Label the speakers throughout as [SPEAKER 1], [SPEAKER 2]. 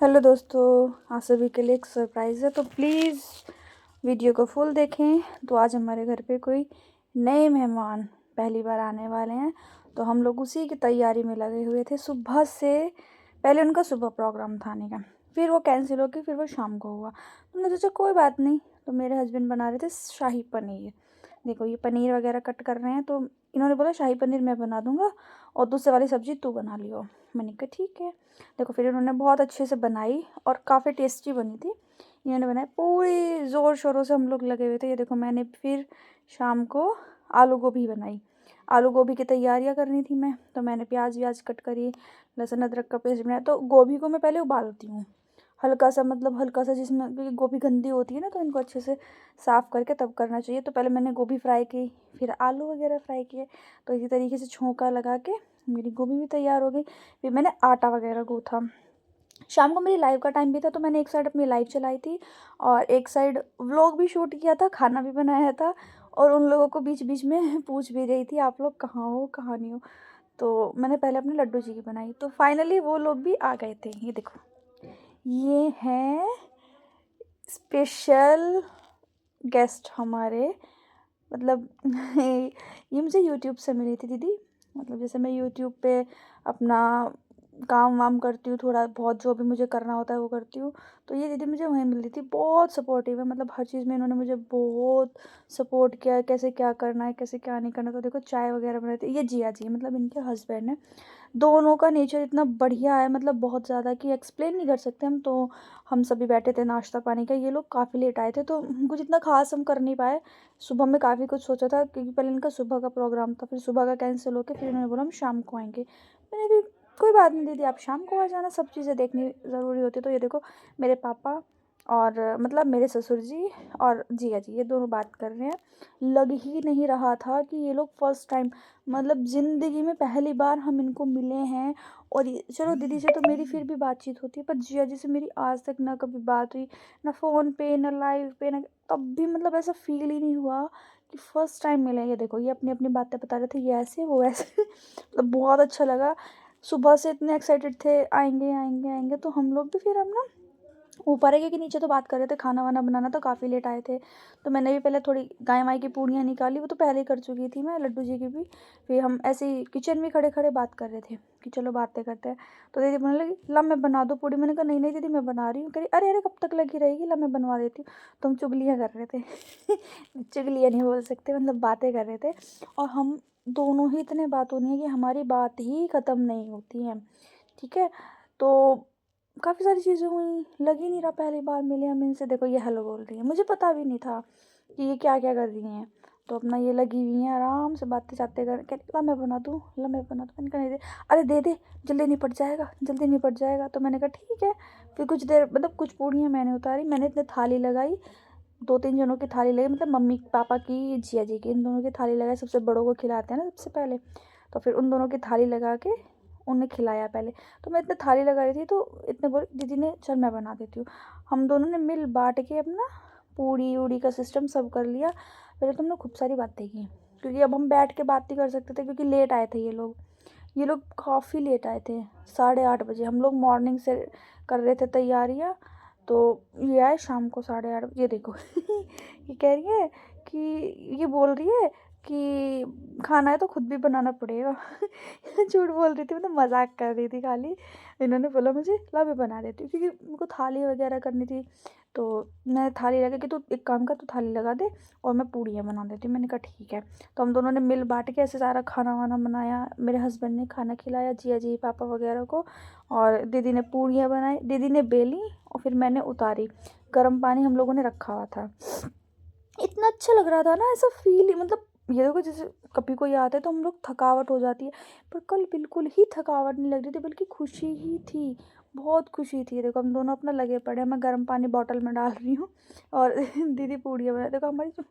[SPEAKER 1] Hello दोस्तों, आप सभी के लिए एक सरप्राइज़ है, तो प्लीज़ वीडियो को फुल देखें। तो आज हमारे घर पे कोई नए मेहमान पहली बार आने वाले हैं, तो हम लोग उसी की तैयारी में लगे हुए थे सुबह से। पहले उनका सुबह प्रोग्राम था आने का, फिर वो कैंसिल हो गया, फिर वो शाम को हुआ। तो मैंने सोचा कोई बात नहीं, तो मेरे हस्बैंड बना रहे थे शाही पनीर। देखो ये पनीर वगैरह कट कर रहे हैं, तो इन्होंने बोला शाही पनीर मैं बना दूँगा और दूसरे वाली सब्ज़ी तू बना लियो। मैंने कहा ठीक है। देखो फिर इन्होंने बहुत अच्छे से बनाई और काफ़ी टेस्टी बनी थी। इन्होंने बनाई पूरी ज़ोर शोरों से, हम लोग लगे हुए थे। ये देखो मैंने फिर शाम को आलू गोभी बनाई। आलू गोभी की तैयारियाँ करनी थी मैं, तो मैंने प्याज व्याज कट करी, लहसुन अदरक का पेस्ट बनाया। तो गोभी को मैं पहले उबालती हूँ हल्का सा, मतलब हल्का सा, जिसमें क्योंकि गोभी गंदी होती है ना, तो इनको अच्छे से साफ़ करके तब करना चाहिए। तो पहले मैंने गोभी फ्राई की, फिर आलू वगैरह फ्राई किए। तो इसी तरीके से छोंका लगा के मेरी गोभी भी तैयार हो गई। फिर मैंने आटा वगैरह गूँथा। शाम को मेरी लाइव का टाइम भी था, तो मैंने एक साइड अपनी लाइव चलाई थी और एक साइड व्लॉग भी शूट किया था, खाना भी बनाया था। और उन लोगों को बीच बीच में पूछ भी रही थी, आप लोग कहाँ हो कहाँ नहीं हो। तो मैंने पहले अपने लड्डू जी की बनाई, तो फाइनली वो लोग भी आ गए थे। ये देखो, ये हैं स्पेशल गेस्ट हमारे। मतलब ये मुझे यूट्यूब से मिली थी दीदी। मतलब जैसे मैं यूट्यूब पे अपना काम वाम करती हूँ, थोड़ा बहुत जो भी मुझे करना होता है वो करती हूँ। तो ये दीदी मुझे वहीं मिली थी। बहुत सपोर्टिव है, मतलब हर चीज़ में इन्होंने मुझे बहुत सपोर्ट किया है, कैसे क्या करना है, कैसे क्या नहीं करना। तो देखो चाय वगैरह बनाते, ये जिया जी मतलब इनके हस्बैंड हैं। दोनों का नेचर इतना बढ़िया है, मतलब बहुत ज़्यादा कि एक्सप्लेन नहीं कर सकते हम। तो हम सभी बैठे थे नाश्ता पानी का, ये लोग काफ़ी लेट आए थे, तो कुछ इतना ख़ास हम कर नहीं पाए। सुबह में काफ़ी कुछ सोचा था, क्योंकि पहले इनका सुबह का प्रोग्राम था, फिर सुबह का कैंसिल हो के फिर इन्होंने बोला हम शाम को आएंगे। मैंने भी कोई बात नहीं दीदी, आप शाम को आ जाना, सब चीज़ें देखनी ज़रूरी होती है। तो ये देखो मेरे पापा और मतलब मेरे ससुर जी और जिया जी, ये दोनों बात कर रहे हैं। लग ही नहीं रहा था कि ये लोग फर्स्ट टाइम, मतलब ज़िंदगी में पहली बार हम इनको मिले हैं। और चलो दीदी से तो मेरी फिर भी बातचीत होती है, पर जिया जी से मेरी आज तक ना कभी बात हुई, ना फ़ोन पे, ना लाइव पे, ना तब भी मतलब ऐसा फील ही नहीं हुआ कि फ़र्स्ट टाइम मिले। ये देखो ये अपनी अपनी बातें बता रहे थे, ये ऐसे वो ऐसे मतलब बहुत अच्छा लगा। सुबह से इतने एक्साइटेड थे, आएंगे आएंगे आएंगे। तो हम लोग भी फिर हम ना ऊपर है, क्योंकि नीचे तो बात कर रहे थे, खाना वाना बनाना, तो काफ़ी लेट आए थे। तो मैंने भी पहले थोड़ी गाय वाय की पूड़ियाँ निकाली, वो तो पहले ही कर चुकी थी मैं, लड्डू जी की भी। फिर हम ऐसे ही किचन में खड़े खड़े बात कर रहे थे कि चलो बातें करते हैं। तो दीदी बोलने लगी ला मैं बना दूँ पूड़ी। मैंने कहा नहीं नहीं दीदी मैं बना रही हूँ। कह रही अरे अरे कब तक लगी रहेगी, ला मैं बनवा देती हूँ। तो हम चुगलियाँ कर रहे थे चुगलियाँ नहीं बोल सकते, मतलब बातें कर रहे थे। और हम दोनों ही इतने बातों नहीं है कि हमारी बात ही ख़त्म नहीं होती है। ठीक है। तो काफ़ी सारी चीज़ें हुई, लग ही नहीं रहा पहली बार मिले हम इनसे। देखो ये हेलो बोल रही है, मुझे पता भी नहीं था कि ये क्या क्या कर रही हैं। तो अपना ये लगी हुई हैं आराम से बातें चाहते कर, कह ला मैं बना दूँ, ला मैं बना दूँ। मैंने कहा नहीं दे, अरे दे दे, जल्दी निपट जाएगा, जल्दी निपट जाएगा। तो मैंने कहा ठीक है। फिर कुछ देर, मतलब कुछ पूड़ियाँ मैंने उतारी, मैंने इतने थाली लगाई, 2-3 जनों की थाली लगी, मतलब मम्मी पापा की, जिया जी की, इन दोनों की थाली लगाई। सबसे बड़ों को खिलाते हैं ना सबसे पहले, तो फिर उन दोनों की थाली लगा के उन्हें खिलाया पहले। तो मैं इतने थाली लगा रही थी, तो इतने बोली दीदी ने चल मैं बना देती हूँ। हम दोनों ने मिल बांट के अपना पूड़ी उड़ी का सिस्टम सब कर लिया। पहले तो हमने खूब सारी बातें की, क्योंकि अब हम बैठ के बात नहीं कर सकते थे, क्योंकि लेट आए थे ये लोग काफ़ी लेट आए थे। 8:30 बजे हम लोग मॉर्निंग से कर रहे थे तैयारियाँ, तो ये आए शाम को 8:30 बजे। ये देखो ये कह रही है कि, ये बोल रही है कि खाना है तो खुद भी बनाना पड़ेगा झूठ बोल रही थी, मतलब मजाक कर रही थी खाली। इन्होंने बोला मुझे ला मैं बना देती हूँ, क्योंकि उनको थाली वगैरह करनी थी। तो मैं थाली लगा के, तो एक काम कर, तू थाली लगा दे और मैं पूड़ियाँ बना देती हूँ। मैंने कहा ठीक है। तो हम दोनों ने मिल बांट के ऐसे सारा खाना वाना बनाया। मेरे हस्बैंड ने खाना खिलाया जिया जी पापा वगैरह को, और दीदी ने पूड़ियाँ बनाई, दीदी ने बेली और फिर मैंने उतारी। गर्म पानी हम लोगों ने रखा हुआ था। इतना अच्छा लग रहा था ना, ऐसा फील ही, मतलब ये देखो जैसे कभी कोई आता है तो हम लोग थकावट हो जाती है, पर कल बिल्कुल ही थकावट नहीं लग रही थी, बल्कि खुशी ही थी। बहुत खुशी थी। देखो हम दोनों अपना लगे पड़े हैं, मैं गर्म पानी बॉटल में डाल रही हूँ और दीदी पूड़ियाँ बना। देखो हमारी जो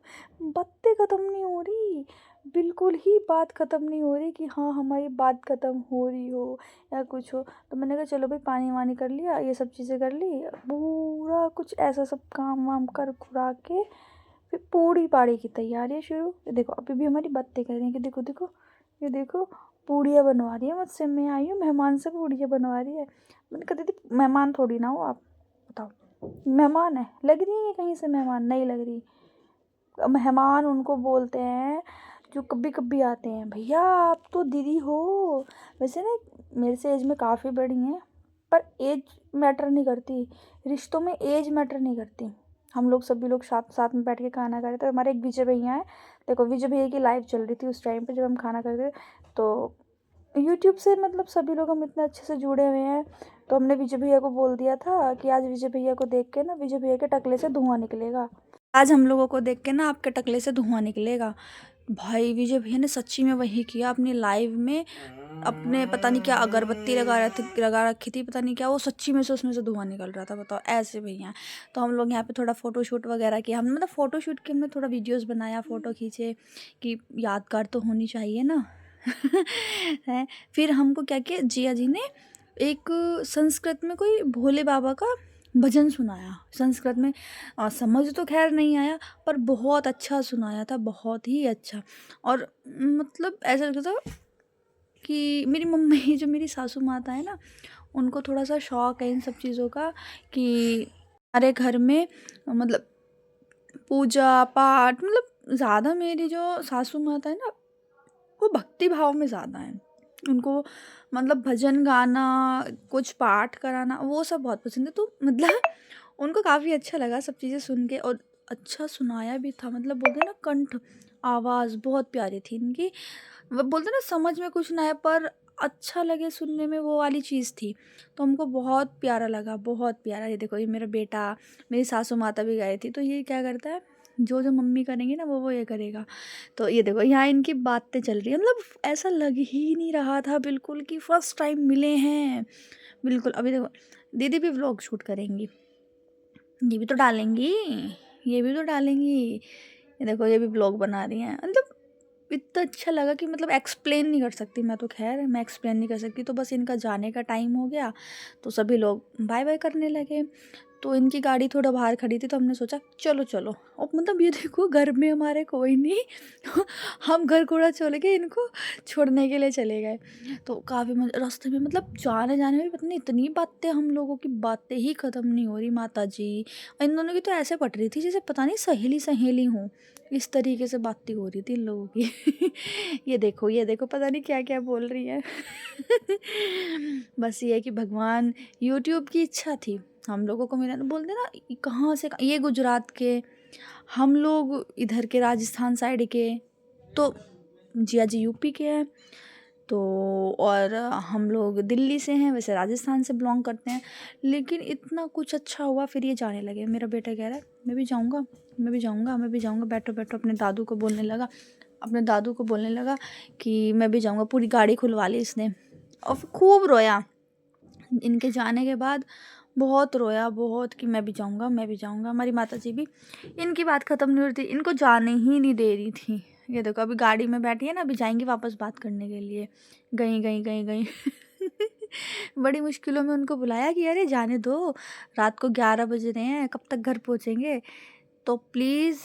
[SPEAKER 1] बातें ख़त्म नहीं हो रही, बिल्कुल ही बात ख़त्म नहीं हो रही कि हाँ हमारी बात ख़त्म हो रही हो या कुछ हो। तो मैंने कहा चलो भाई पानी वानी कर लिया, ये सब चीज़ें कर ली, पूरा कुछ ऐसा सब काम वाम कर खुरा के फिर पूड़ी पाड़ी की तैयारी शुरू। ये देखो अभी भी हमारी बातें कर रही हैं कि देखो देखो, ये देखो पूड़ियाँ बनवा रही है मुझसे, मैं आई हूँ मेहमान से पूड़ियाँ बनवा रही है। मैंने कहा दीदी मेहमान थोड़ी ना हो आप, बताओ मेहमान है, लग रही है कहीं से मेहमान, नहीं लग रही। मेहमान उनको बोलते हैं जो कभी कभी आते हैं। भैया आप तो दीदी हो, वैसे ना मेरे से एज में काफ़ी बड़ी हैं, पर एज मैटर नहीं करती, रिश्तों में एज मैटर नहीं करती। हम लोग सभी लोग साथ साथ में बैठ के खाना खा रहे थे। हमारे एक विजय भैया हैं, देखो विजय भैया की लाइव चल रही थी उस टाइम पे जब हम खाना खा रहे थे। तो यूट्यूब से मतलब सभी लोग हम इतने अच्छे से जुड़े हुए हैं, तो हमने विजय भैया को बोल दिया था कि आज विजय भैया को देख के ना विजय भैया के टकले से धुआं निकलेगा, आज हम लोगों को देख के ना आपके टकले से धुआं निकलेगा। भाई विजय भैया ने सच्ची में वही किया अपनी लाइव में, अपने पता नहीं क्या अगरबत्ती लगा रखी थी, पता नहीं क्या, वो सच्ची में से उसमें से धुआं निकल रहा था। बताओ ऐसे भैया हैं। तो हम लोग यहाँ पे थोड़ा फ़ोटो शूट वगैरह किया, हम मतलब फ़ोटो शूट के हमने थोड़ा वीडियोस बनाया, फ़ोटो खींचे कि यादगार तो होनी चाहिए ना। है। फिर हमको क्या किया, जिया जी ने एक संस्कृत में कोई भोले बाबा का भजन सुनाया संस्कृत में। समझ तो खैर नहीं आया, पर बहुत अच्छा सुनाया था, बहुत ही अच्छा। और मतलब ऐसा लगता था कि मेरी मम्मी जो मेरी सासू माता है ना, उनको थोड़ा सा शौक है इन सब चीज़ों का, कि हमारे घर में मतलब पूजा पाठ, मतलब ज़्यादा मेरी जो सासू माता है ना, वो भक्ति भाव में ज़्यादा है। उनको मतलब भजन गाना, कुछ पाठ कराना, वो सब बहुत पसंद है। तो मतलब उनको काफ़ी अच्छा लगा सब चीज़ें सुन के, और अच्छा सुनाया भी था। मतलब बोलते हैं ना कंठ, आवाज़ बहुत प्यारी थी इनकी। वो बोलते हैं ना समझ में कुछ ना आए पर अच्छा लगे सुनने में, वो वाली चीज़ थी। तो हमको बहुत प्यारा लगा, बहुत प्यारा। ये देखो ये मेरा बेटा, मेरी सासू माता भी गए थी, तो ये क्या करता है, जो जो मम्मी करेंगी ना वो ये करेगा। तो ये देखो यहाँ इनकी बातें चल रही है, मतलब ऐसा लग ही नहीं रहा था बिल्कुल कि फर्स्ट टाइम मिले हैं। बिल्कुल अभी देखो दीदी भी व्लॉग शूट करेंगी, ये भी तो डालेंगी, ये भी तो डालेंगी। ये देखो ये भी व्लॉग बना रही हैं। मतलब इतना अच्छा लगा कि मतलब एक्सप्लेन नहीं कर सकती मैं, तो खैर मैं एक्सप्लेन नहीं कर सकती। तो बस इनका जाने का टाइम हो गया, तो सभी लोग बाय बाय करने लगे। तो इनकी गाड़ी थोड़ा बाहर खड़ी थी, तो हमने सोचा चलो चलो। और मतलब ये देखो घर में हमारे कोई नहीं, हम घर कूड़ा छोड़ के इनको छोड़ने के लिए चले गए। तो काफ़ी रास्ते में मतलब जाने जाने में पता नहीं इतनी बातें, हम लोगों की बातें ही ख़त्म नहीं हो रही माता जी। और इन दोनों की तो ऐसे पट रही थी जैसे पता नहीं सहेली सहेली हूँ, इस तरीके से बातें हो रही थी इन लोगों की। ये देखो पता नहीं क्या क्या बोल रही है। बस ये है कि भगवान, यूट्यूब की इच्छा थी हम लोगों को मिला। बोलते ना कहाँ से, ये गुजरात के, हम लोग इधर के राजस्थान साइड के, तो जिया जी यूपी के हैं, तो और हम लोग दिल्ली से हैं, वैसे राजस्थान से बिलोंग करते हैं। लेकिन इतना कुछ अच्छा हुआ, फिर ये जाने लगे। मेरा बेटा कह रहा है मैं भी जाऊँगा, मैं भी जाऊँगा, मैं भी जाऊँगा। बैठो बैठो अपने दादू को बोलने लगा, अपने दादू को बोलने लगा कि मैं भी जाऊँगा। पूरी गाड़ी खुलवा ली इसने, और खूब रोया इनके जाने के बाद, बहुत रोया बहुत, कि मैं भी जाऊँगा, मैं भी जाऊँगा। हमारी माताजी भी, इनकी बात ख़त्म नहीं हो रही थी, इनको जाने ही नहीं दे रही थी। ये देखो अभी गाड़ी में बैठी है ना, अभी जाएंगी वापस बात करने के लिए, गई गई गई गई। बड़ी मुश्किलों में उनको बुलाया कि अरे जाने दो, रात को 11 बज रहे हैं, कब तक घर पहुँचेंगे। तो प्लीज़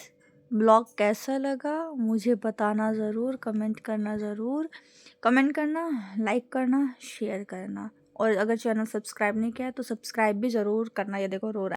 [SPEAKER 1] ब्लॉग कैसा लगा मुझे बताना ज़रूर, कमेंट करना ज़रूर, कमेंट करना, लाइक करना, शेयर करना। और अगर चैनल सब्सक्राइब नहीं किया है तो सब्सक्राइब भी ज़रूर करना। ये देखो रो रहा है।